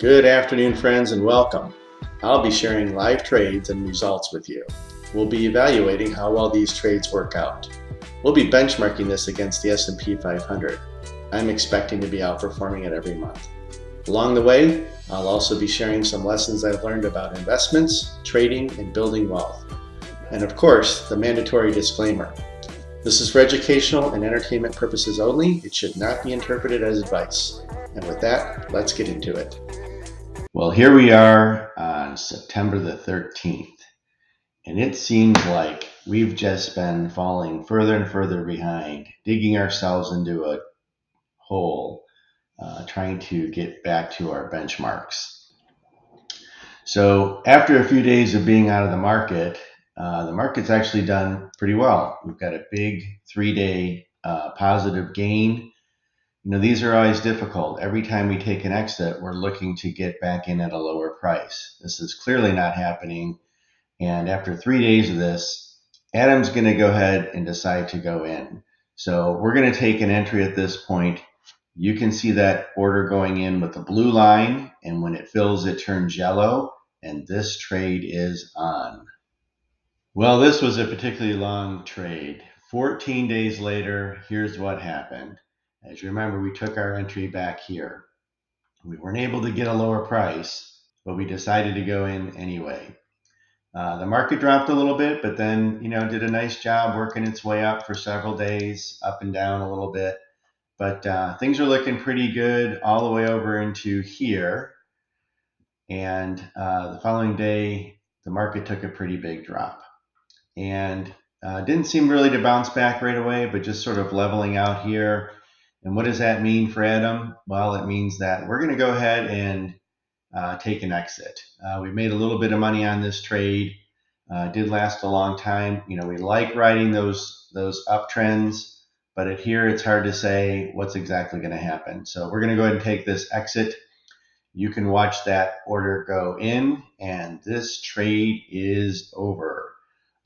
Good afternoon, friends, and welcome. I'll be sharing live trades and results with you. We'll be evaluating how well these trades work out. We'll be benchmarking this against the S&P 500. I'm expecting to be outperforming it every month. Along the way, I'll also be sharing some lessons I've learned about investments, trading, and building wealth. And of course, the mandatory disclaimer. This is for educational and entertainment purposes only. It should not be interpreted as advice. And with that, let's get into it. Well, here we are on September the 13th, and it seems like we've just been falling further and further behind, digging ourselves into a hole, trying to get back to our benchmarks. So after a few days of being out of the market's actually done pretty well. We've got a big 3-day positive gain. These are always difficult. Every time we take an exit, we're looking to get back in at a lower price. This is clearly not happening. And after 3 days of this, Adam's going to go ahead and decide to go in. So we're going to take an entry at this point. You can see that order going in with the blue line, and when it fills, it turns yellow, and this trade is on. Well, this was a particularly long trade. 14 days later, here's what happened. As you remember, we took our entry back here. We weren't able to get a lower price, but we decided to go in anyway. The market dropped a little bit, but then, did a nice job working its way up for several days, up and down a little bit. But things are looking pretty good all the way over into here. And the following day, the market took a pretty big drop. And didn't seem really to bounce back right away, but just sort of leveling out here. And what does that mean for Adam? Well, it means that we're going to go ahead and take an exit. We made a little bit of money on this trade. Did last a long time. We like riding those uptrends, but here it's hard to say what's exactly going to happen. So we're going to go ahead and take this exit. You can watch that order go in, and this trade is over.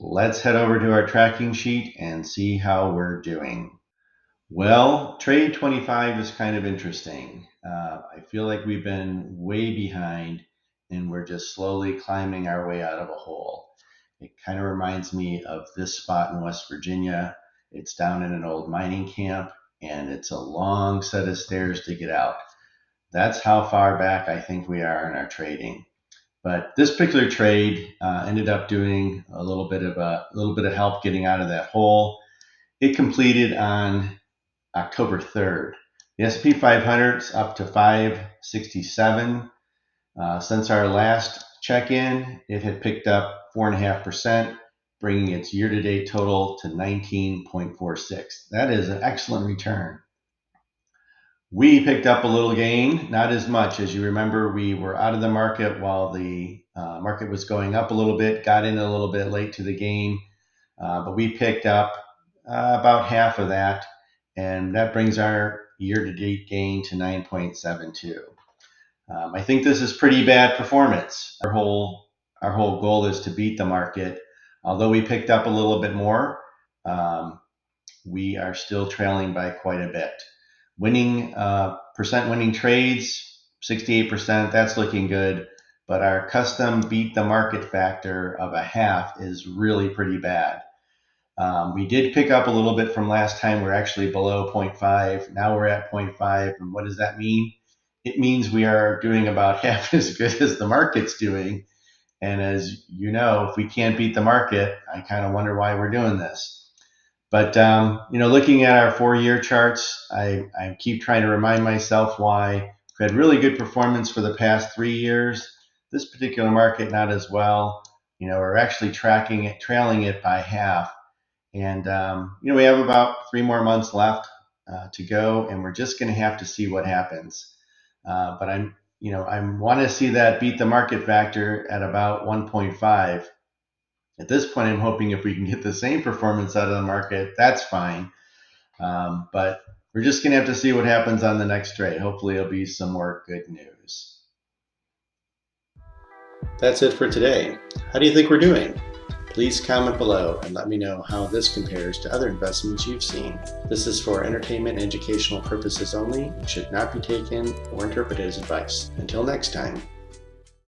Let's head over to our tracking sheet and see how we're doing. Well, trade 25 is kind of interesting. I feel like we've been way behind and we're just slowly climbing our way out of a hole. It kind of reminds me of this spot in West Virginia. It's down in an old mining camp and it's a long set of stairs to get out. That's how far back I think we are in our trading. But this particular trade ended up doing a little bit of help getting out of that hole. It completed on October 3rd. The S&P 500 is up to 567. Since our last check-in, it had picked up 4.5%, bringing its year-to-date total to 19.46. That is an excellent return. We picked up a little gain, not as much. As you remember, we were out of the market while the market was going up a little bit, got in a little bit late to the game, but we picked up about half of that. And that brings our year-to-date gain to 9.72. I think this is pretty bad performance. Our whole goal is to beat the market. Although we picked up a little bit more, we are still trailing by quite a bit. Winning trades, 68%, that's looking good. But our custom beat the market factor of 0.5 is really pretty bad. We did pick up a little bit from last time. We're actually below 0.5. Now we're at 0.5. And what does that mean? It means we are doing about half as good as the market's doing. And as you know, if we can't beat the market, I kind of wonder why we're doing this. But, looking at our 4-year charts, I keep trying to remind myself why we had really good performance for the past 3 years. This particular market, not as well. We're actually trailing it by half. And, we have about 3 more months left to go, and we're just going to have to see what happens. But I want to see that beat the market factor at about 1.5. At this point, I'm hoping if we can get the same performance out of the market, that's fine. But we're just going to have to see what happens on the next trade. Hopefully, it'll be some more good news. That's it for today. How do you think we're doing? Please comment below and let me know how this compares to other investments you've seen. This is for entertainment and educational purposes only and should not be taken or interpreted as advice. Until next time.